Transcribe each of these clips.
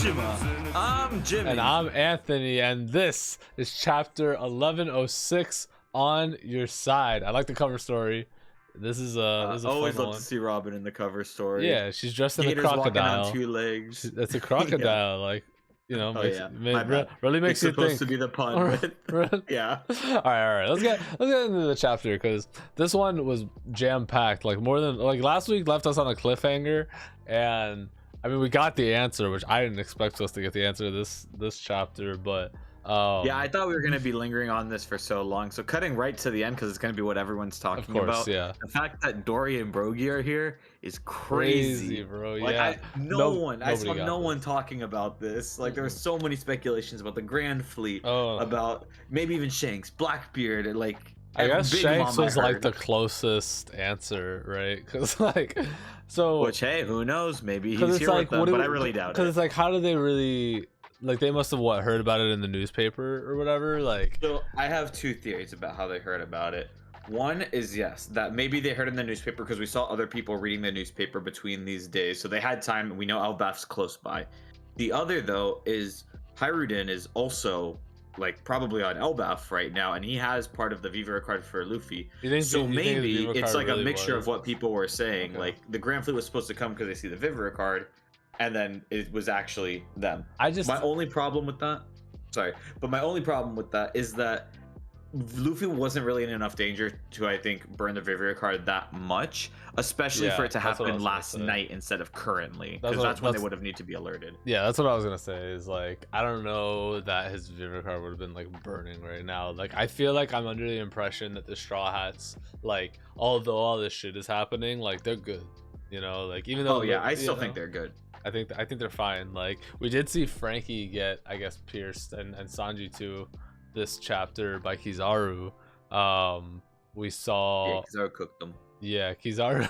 Onigashima. I'm Jimmy. And I'm Anthony, and this is chapter 1106, On Your Side. I like the cover story. This is a always fun love one. to see Robin in the cover story. Yeah, she's dressed in a Gators walking crocodile. on two legs. That's a crocodile, like, you know, really makes you think. It's supposed to be the pun, but yeah. All right. Let's get into the chapter, because this one was jam packed. Like more than like last week left us on a cliffhanger, and I mean we got the answer, which I didn't expect us to get the answer to this chapter, but. Yeah, I thought we were gonna be lingering on this for so long, so cutting right to the end because it's gonna be what everyone's talking about. Yeah. The fact that Dory and Brogy are here is crazy, bro. Like, yeah. I saw no one talking about this. Like there were so many speculations about the Grand Fleet, about maybe even Shanks, Blackbeard, and like. I guess Shanks was like the closest answer, right? Because like, so. Which hey, who knows? Maybe he's here with them, but I really doubt it. Because it's like, how do they really? Like they must have heard about it in the newspaper or whatever. Like, so I have two theories about how they heard about it. One is yes, that maybe they heard in the newspaper because we saw other people reading the newspaper between these days, so they had time. And we know Elbaf's close by. The other though is Hirudin is also like probably on Elbaf right now, and he has part of the Viva card for Luffy. So maybe it's like really a mixture of what people were saying. Okay. Like the Grand Fleet was supposed to come because they see the Viva card. And then it was actually them. My only problem with that is that Luffy wasn't really in enough danger to, I think, burn the Vivria card that much, especially for it to happen last night instead of currently, because that's when they would have need to be alerted. Yeah, that's what I was gonna say. Is like, I don't know that his Vivria card would have been like burning right now. Like, I feel like I'm under the impression that the Straw Hats, like, although all this shit is happening, like they're good. You know, like even though I still think they're good. I think they're fine. Like we did see Frankie get, I guess, pierced and Sanji too this chapter by Kizaru. We saw Kizaru cooked them. Yeah, Kizaru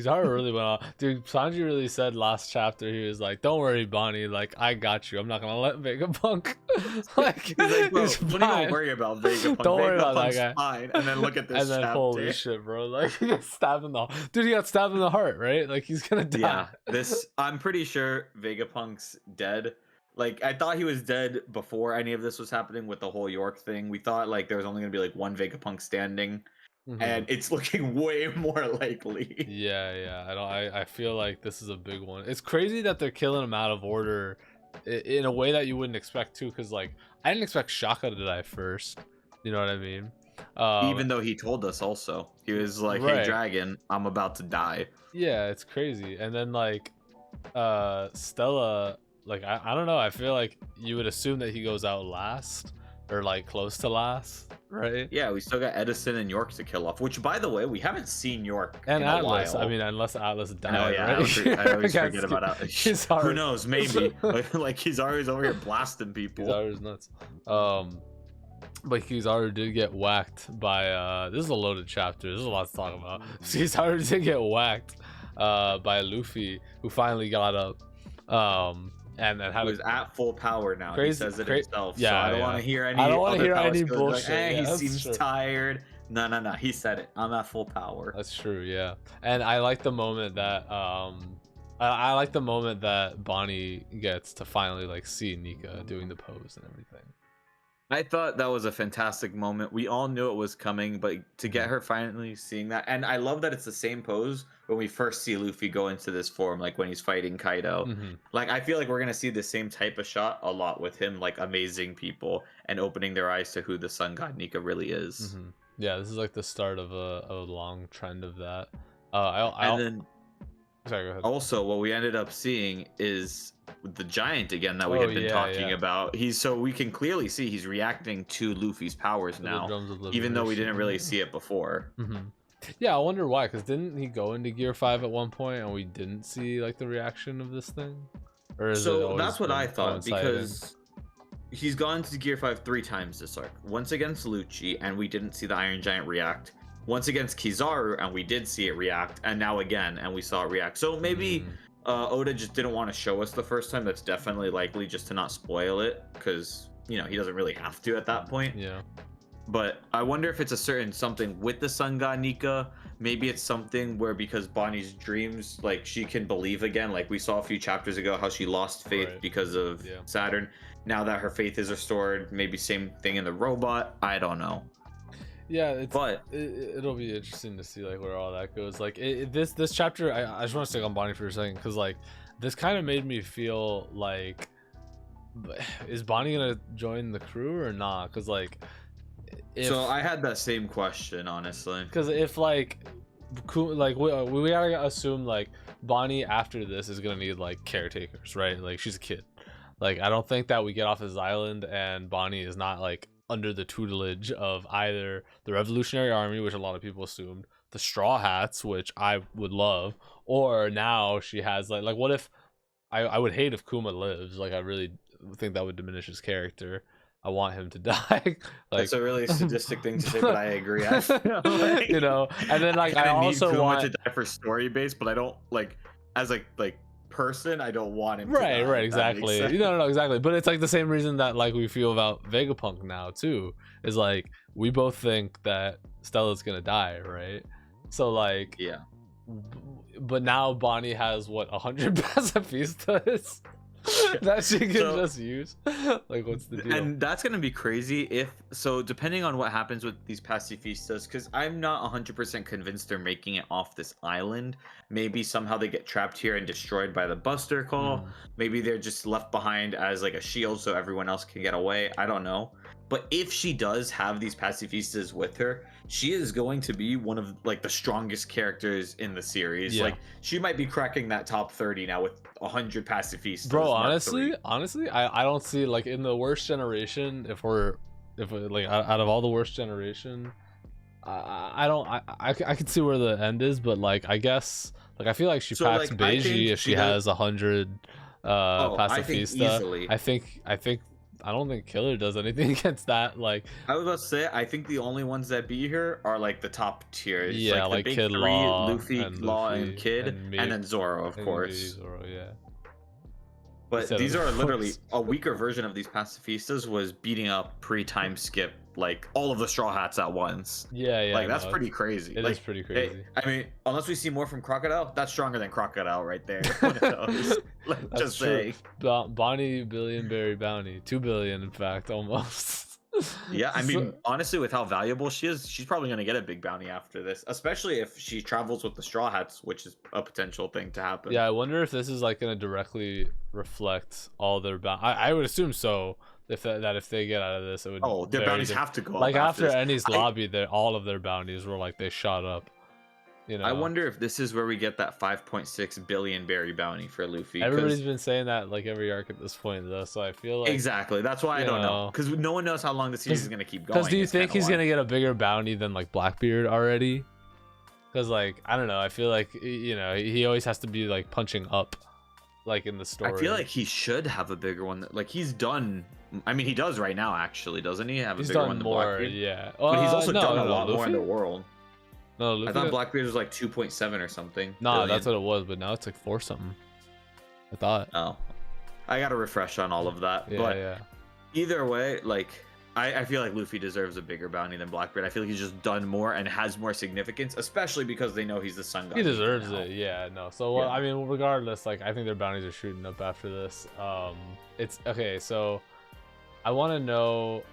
really went on. Dude, Sanji really said last chapter, he was like, don't worry, Bonney, like I got you. I'm not gonna let Vegapunk like, he's like, bro, don't worry about Vegapunk. Don't worry about that guy. Fine. And then look at this. And then holy shit, bro. Like he got stabbed in the dude, he got stabbed in the heart, right? Like he's gonna die. Yeah, I'm pretty sure Vegapunk's dead. Like I thought he was dead before any of this was happening with the whole York thing. We thought like there was only gonna be like one Vegapunk standing. And it's looking way more likely. Yeah. I feel like this is a big one. It's crazy that they're killing him out of order in a way that you wouldn't expect too, because like I didn't expect Shaka to die first. You know what I mean? Even though he told us also, he was like, "Hey, Dragon, I'm about to die." Yeah, it's crazy. And then like Stella, like I don't know. I feel like you would assume that he goes out last or like close to last. Right. Yeah, we still got Edison and York to kill off. Which, by the way, we haven't seen York and in Atlas. a while. I mean, unless Atlas died. I always forget about Atlas. Who knows? Maybe like Kizaru's over here blasting people. Kizaru's nuts. But Kizaru did get whacked by. This is a loaded chapter. There's a lot to talk about. Kizaru did get whacked by Luffy, who finally got up. And then was at full power now. He says it himself. Yeah, so I don't want to hear any. Bullshit. Like, he seems tired. No. He said it. I'm at full power. That's true. Yeah, and I like the moment that I like the moment that Bonney gets to finally like see Nika doing the pose and everything. I thought that was a fantastic moment. We all knew it was coming, but to get her finally seeing that, and I love that it's the same pose when we first see Luffy go into this form, like when he's fighting Kaido. Like I feel like we're gonna see the same type of shot a lot with him, like amazing people and opening their eyes to who the Sun God Nika really is. Yeah, this is like the start of a long trend of that. Sorry, go ahead. Also, what we ended up seeing is the giant again that we had been talking about. So we can clearly see he's reacting to Luffy's powers now, even though we didn't really see it before. Yeah, I wonder why, because didn't he go into Gear 5 at one point and we didn't see like the reaction of this thing? Or is so that's what I thought, because he's gone to Gear 5 3 times this arc. Once against Lucci, and we didn't see the Iron Giant react. Once against Kizaru, and we did see it react, and now again, and we saw it react. So maybe Oda just didn't want to show us the first time. That's definitely likely, just to not spoil it, because you know he doesn't really have to at that point. Yeah. But I wonder if it's a certain something with the sun god Nika. Maybe it's something where because Bonnie's dreams, like she can believe again. Like we saw a few chapters ago how she lost faith Right. because of Yeah. Saturn. Now that her faith is restored, maybe same thing in the robot. I don't know. Yeah, But it'll be interesting to see like where all that goes. Like this chapter, I just want to stick on Bonnie for a second because like this kind of made me feel like, is Bonnie gonna join the crew or not? Because like, so I had that same question, honestly. Because if like we gotta assume like Bonnie after this is gonna need like caretakers, right? Like she's a kid. Like I don't think that we get off this island and Bonnie is not like under the tutelage of either the Revolutionary Army, which a lot of people assumed, the Straw Hats, which I would love, or now she has like what if I would hate if Kuma lives. Like I really think that would diminish his character. I want him to die. Like that's a really sadistic thing to say, but I agree. I feel like, you know, and then like I also need Kuma want to die for story base, but I don't like as a person. I don't want him. Right, to die, right, exactly. No, exactly. But it's like the same reason that like we feel about Vegapunk now too. Is like we both think that Stella's gonna die, right? So like, yeah. But now Bonnie has what 100 pacifistas that she can just use. Like, what's the deal? And that's gonna be crazy if so. Depending on what happens with these pacifistas, because I'm not 100% convinced they're making it off this island. Maybe somehow they get trapped here and destroyed by the Buster Call. Maybe they're just left behind as like a shield so everyone else can get away. I don't know. But if she does have these pacifistas with her, she is going to be one of like the strongest characters in the series. Yeah. Like she might be cracking that top 30 now with 100 pacifistas. Bro, Mark III. honestly, I don't see like in the worst generation, if we're like out of all the worst generation, I could see where the end is, but like I guess like I feel like she packs like, Beiji if she has 100 pacifista. I think easily. I don't think Killer does anything against that. Like I was about to say, I think the only ones that be here are like the top tiers. Yeah, like the big Kid three, Law, Luffy, Law, and Kid, and then Zoro, of course. Zoro, yeah. But Instead these of are the literally force. a weaker version of these pacifistas was beating up pre-time skip like all of the Straw Hats at once. Yeah, Like that's pretty crazy. It like, is pretty crazy. I mean, unless we see more from Crocodile, that's stronger than Crocodile right there. One of those. Like, That's just true. saying. Bonnie billion berry bounty, 2 billion in fact, almost. Yeah, I mean, honestly, with how valuable she is, she's probably going to get a big bounty after this, especially if she travels with the Straw Hats, which is a potential thing to happen. Yeah, I wonder if this is like going to directly reflect all their I would assume so. If they get out of this, it would. Oh, their bounties have to go up. Like after this. Ennie's lobby, all of their bounties were like they shot up. You know. I wonder if this is where we get that 5.6 billion berry bounty for Luffy. Everybody's been saying that like every arc at this point, though. So I feel like exactly. That's why I don't know, because no one knows how long the series is going to keep going. Because do you think he's gonna get a bigger bounty than like Blackbeard already? Because like I don't know, I feel like you know he always has to be like punching up, like in the story. I feel like he should have a bigger one. Like he's done. I mean, he does right now, actually, doesn't he? Have a bigger one than Blackbeard? Yeah. But he's also done a lot Luffy? more in the world. No, Luffy I thought Blackbeard was like 2.7 or something. Nah, billion. that's what it was, but now it's like 4 something. I thought. Oh, I got to refresh on all of that. Yeah, but yeah. either way, like I feel like Luffy deserves a bigger bounty than Blackbeard. I feel like he's just done more and has more significance, especially because they know he's the sun god. He deserves it. Yeah, no. So well, Yeah. I mean, regardless, like I think their bounties are shooting up after this. It's okay. So I want to know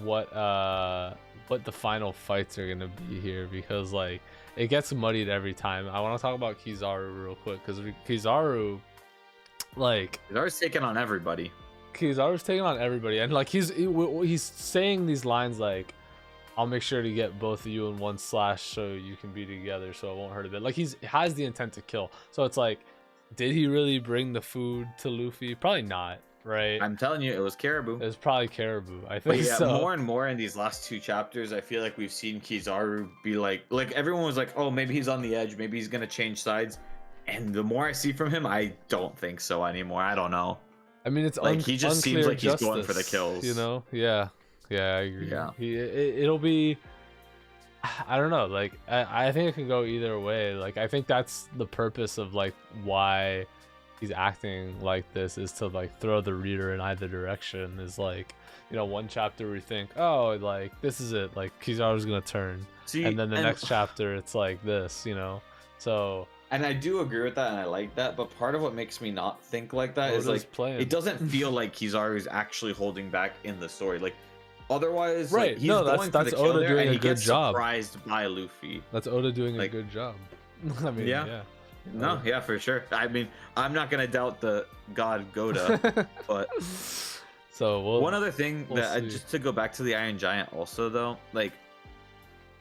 what the final fights are gonna be here, because like it gets muddied every time. I want to talk about Kizaru real quick, because Kizaru, like Kizaru's taking on everybody. Kizaru's taking on everybody, and like he's saying these lines like, "I'll make sure to get both of you in one slash so you can be together, so it won't hurt a bit." Like has the intent to kill. So it's like, did he really bring the food to Luffy? Probably not, right? I'm telling you, it was Caribou. It was probably Caribou. I But think yeah, so. more and more in these last 2 chapters, I feel like we've seen Kizaru be like everyone was like, oh, maybe he's on the edge, maybe he's gonna change sides. And the more I see from him, I don't think so anymore. I don't know. I mean, it's like he just seems unclear like he's going for the justice, kills. You know? Yeah, I agree. Yeah. It'll be. I don't know. Like I think it can go either way. Like I think that's the purpose of like why he's acting like this is to like throw the reader in either direction. Is like, you know, one chapter we think, oh, like this is it, like Kizaru's gonna turn, See, and then the next chapter it's like this, you know. So and I do agree with that, and I like that. But part of what makes me not think like that is like it doesn't feel like Kizaru is actually holding back in the story. Like otherwise, right? like, he's no, going that's for the kill Oda there, doing and a he good gets job. Surprised by Luffy. That's Oda doing like, a good job. I mean, yeah. No, yeah, for sure. I mean, I'm not gonna doubt the god Goda, but so one other thing that just to go back to the Iron Giant, also though, like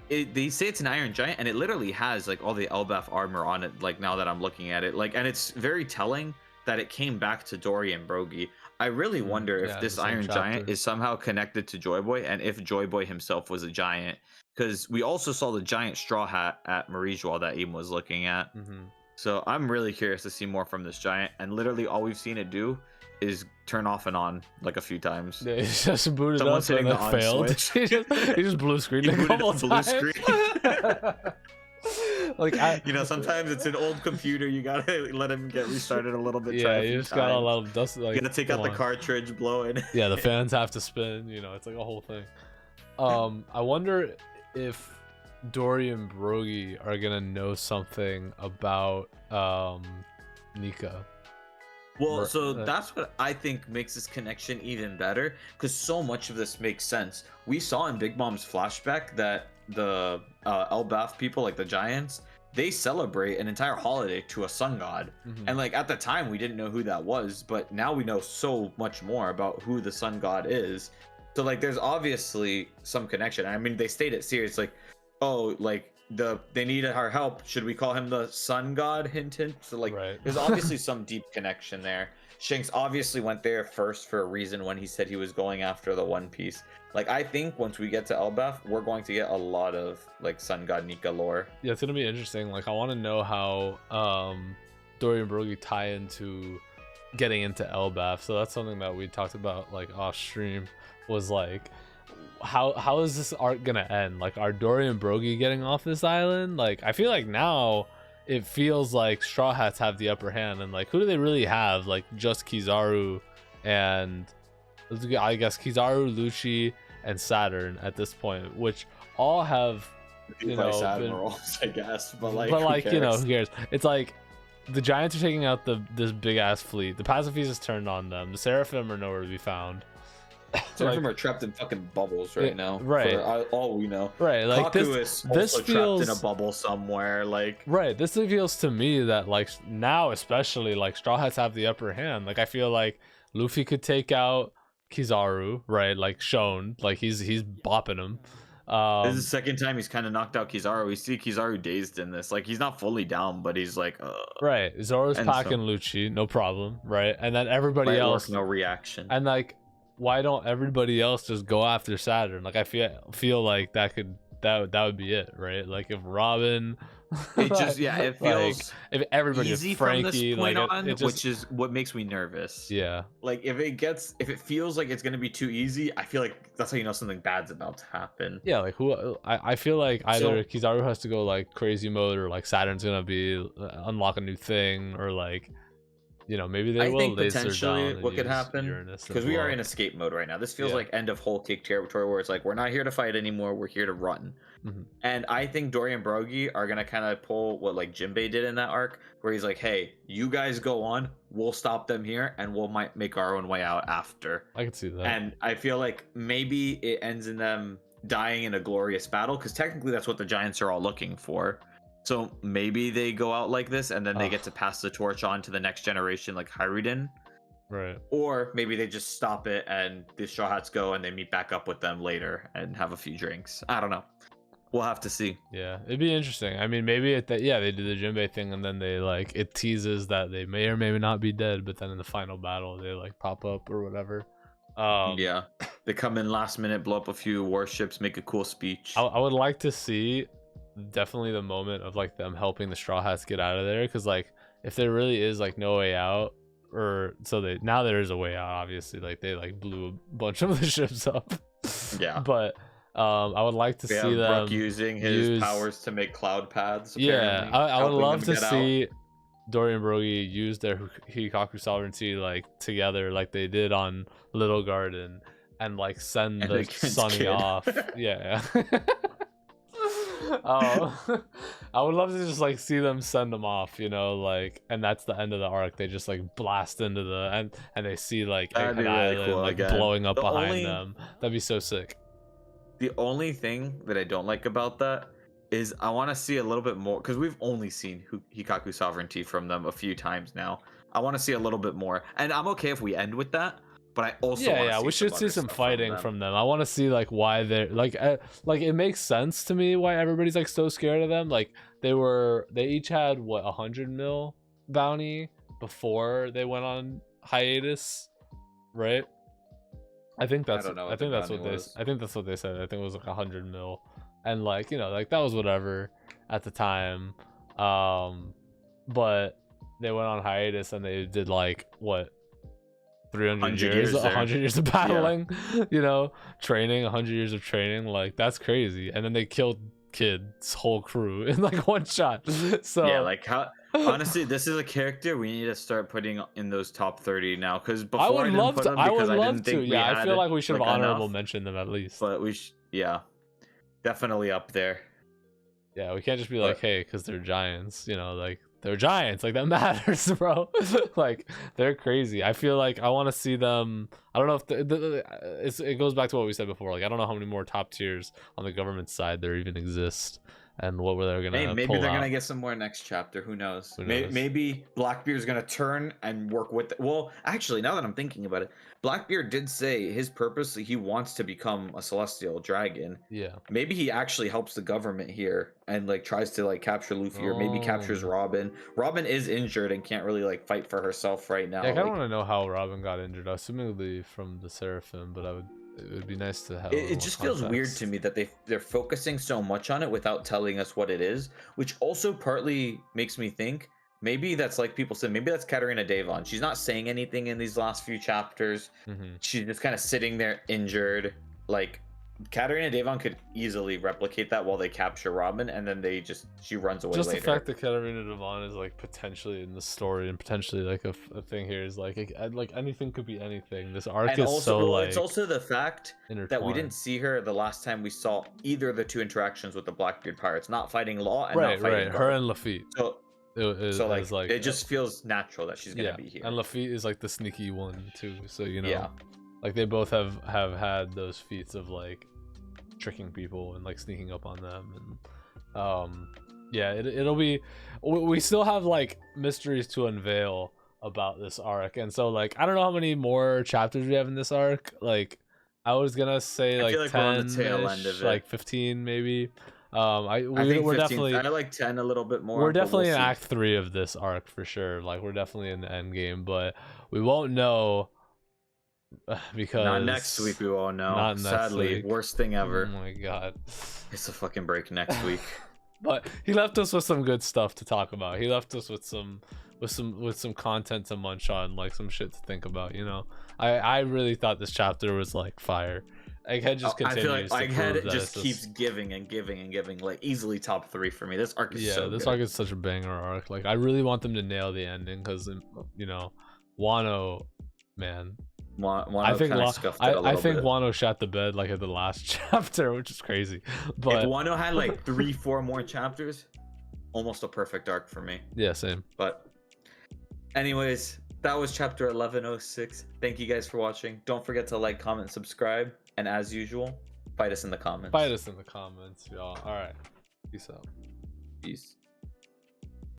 they say it's an Iron Giant, and it literally has like all the Elbaf armor on it. Like now that I'm looking at it, like, and it's very telling that it came back to Dory and Brogy. I really wonder if this Iron Giant is somehow connected to Joy Boy, and if Joy Boy himself was a giant, because we also saw the giant straw hat at Marijual that Aim was looking at. So I'm really curious to see more from this giant, and literally all we've seen it do is turn off and on like a few times. Yeah, he's just booted up and then failed. he just blue screened a couple times. Like you know, sometimes it's an old computer. You gotta let him get restarted a little bit. Yeah, you just gotta allow him dust. Like, you gotta take out the cartridge, blow it. Yeah, the fans have to spin. You know, it's like a whole thing. I wonder if Dory and Brogy are gonna know something about Nika. Well, so that's what I think makes this connection even better, because so much of this makes sense. We saw in Big Mom's flashback that the Elbaf people, like the giants, they celebrate an entire holiday to a sun god. And like at the time we didn't know who that was, but now we know so much more about who the sun god is. So like there's obviously some connection. I mean, they stayed it serious, like, oh, like they needed our help, should we call him the sun god, hint hint. So like there's obviously some deep connection there. Shanks obviously went there first for a reason when he said he was going after the One Piece. Like I think once we get to Elbaf, we're going to get a lot of like sun god Nika lore. Yeah, it's gonna be interesting. Like I want to know how Dory and Brogy tie into getting into Elbaf. So that's something that we talked about like off stream, was like, how is this arc gonna end? Like, are Dory and Brogy getting off this island? Like, I feel like now it feels like Straw Hats have the upper hand, and like, who do they really have? Like, just Kizaru and I guess Kizaru, Lucci, and Saturn at this point, which all have, you know, admirals, I guess, but like you know, who cares? It's like the giants are taking out this big ass fleet. The pacifistas turned on them. The Seraphim are nowhere to be found. Some of them are trapped in fucking bubbles right now. Right. For all we know. Right. Like Kaku is also trapped in a bubble somewhere. Like. Right. This feels to me that like now, especially like Straw Hats have the upper hand. Like I feel like Luffy could take out Kizaru. Right. Like shown. Like he's bopping him. This is the second time he's kind of knocked out Kizaru. We see Kizaru dazed in this. Like he's not fully down, but he's like. Right. Zoro's packing Lucci, no problem. Right. And then everybody else, no reaction. And like, why don't everybody else just go after Saturn? Like I feel like that would be it, right? Like if Robin, it just it feels like, if everybody easy Frankie, from this point like on, it just, which is what makes me nervous. Yeah, like if it feels like it's gonna be too easy, I feel like that's how you know something bad's about to happen. Yeah, like I feel like either Kizaru has to go like crazy mode, or like Saturn's gonna be unlock a new thing, or like, you know, maybe they will. I think potentially what could happen, because we are in escape mode right now. This feels like end of whole cake territory, where it's like we're not here to fight anymore. We're here to run. And I think Dory and Brogy are gonna kind of pull what like Jinbei did in that arc, where he's like, "Hey, you guys go on. We'll stop them here, and we'll might make our own way out after." I can see that. And I feel like maybe it ends in them dying in a glorious battle, because technically that's what the giants are all looking for. So maybe they go out like this, and then they get to pass the torch on to the next generation, like Hiruden. Right. Or maybe they just stop it, and the Straw Hats go, and they meet back up with them later and have a few drinks. I don't know. We'll have to see. Yeah, it'd be interesting. I mean, maybe they do the Jinbei thing, and then they like it teases that they may or may not be dead, but then in the final battle they like pop up or whatever. Yeah, they come in last minute, blow up a few warships, make a cool speech. I would like to see definitely the moment of like them helping the Straw Hats get out of there, because like if there really is like no way out, or so now there is a way out, obviously, like they like blew a bunch of the ships up. Yeah, but I would like to see them Brook using his powers to make cloud paths. Yeah, I would love to see Dory and Brogy use their Hikaku sovereignty like together, like they did on Little Garden, and like send And the against Sunny Kid. off. Yeah. I would love to just like see them send them off, you know, like, and that's the end of the arc. They just like blast into the and they see like That'd be an really island cool like again. blowing up The behind only- them. That'd be so sick. The only thing that I don't like about that is I want to see a little bit more, because we've only seen Hikaku sovereignty from them a few times now. I want to see a little bit more, and I'm okay if we end with that. But I also wanna Yeah, see we should some see other some stuff fighting from them. I want to see like why they're like it makes sense to me why everybody's like so scared of them. Like they each had what 100 mil bounty before they went on hiatus, right? I think that's don't know I what think the that's what bounty they was. I think that's what they said. I think it was like 100 mil, and like, you know, like that was whatever at the time. But they went on hiatus and they did like what 300 100 years, years there. 100 years of battling, you know, training, 100 years of training, like that's crazy. And then they killed Kid's whole crew in like one shot. So Yeah, like how honestly, this is a character we need to start putting in those top 30 now. Because before I would didn't love put to. them I because would love didn't to. think we Yeah, I had, feel like we should have like, honorable enough, mentioned them at least. but yeah, definitely up there. Yeah, we can't just be like, hey, because they're giants, you know, like they're giants, like that matters, bro. Like they're crazy. I feel like I want to see them. I don't know if it goes back to what we said before. Like I don't know how many more top tiers on the government side there even exist, and what were they gonna? Hey, maybe pull they're out. gonna get some more next chapter. Who knows? Who knows? Maybe Blackbeard's gonna turn and work with. Well, actually, now that I'm thinking about it, Blackbeard did say his purpose. He wants to become a celestial dragon. Yeah. Maybe he actually helps the government here and like tries to like capture Luffy, or maybe captures Robin. Robin is injured and can't really like fight for herself right now. Yeah, I kind of like, want to know how Robin got injured, assumingly from the Seraphim, but it would be nice to have. it just feels weird to me that they're focusing so much on it without telling us what it is, which also partly makes me think maybe that's like people said, maybe that's Katarina Devon. She's not saying anything in these last few chapters. She's just kind of sitting there injured. Like Katarina Devon could easily replicate that while they capture Robin, and then she runs away just later. the fact that Katarina Devon is like potentially in the story and potentially like a thing here is like anything could be anything. This arc and is also, so like it's also the fact that we intertwined. didn't see her the last time we saw either of the two interactions with the Blackbeard pirates, not fighting Law and not fighting her Guard. and Lafitte. So It like it just feels natural that she's gonna be here. And Lafitte is like the sneaky one too, so you know, Yeah. like they both have had those feats of like tricking people and like sneaking up on them, and yeah, it'll be, we still have like mysteries to unveil about this arc, and so like I don't know how many more chapters we have in this arc. Like I was gonna say like feel like we're on the 10 tail end of it. like 15 maybe. I think We're 15, definitely, I like 10 a little bit more. we're but definitely we'll in see. Act 3 of this arc for sure. Like we're definitely in the end game, but we won't know because Not next week. We won't know. Not next Sadly, week. worst thing ever. Oh my god. It's a fucking break next week. But he left us with some good stuff to talk about. He left us with some content to munch on, like some shit to think about, you know. I really thought this chapter was like fire. Egghead just I feel continues like to Egghead prove that just it's keeps giving and giving and giving, like easily top 3 for me. This arc is so this good. arc is such a banger arc. Like I really want them to nail the ending because, you know, Wano, man. I think Wano shot the bed like at the last chapter, which is crazy. But if Wano had like 3-4 more chapters, almost a perfect arc for me. Yeah, same. But anyways, that was chapter 1106. Thank you guys for watching. Don't forget to like, comment, subscribe, and as usual, fight us in the comments. Fight us in the comments, y'all. All right, peace out. Peace.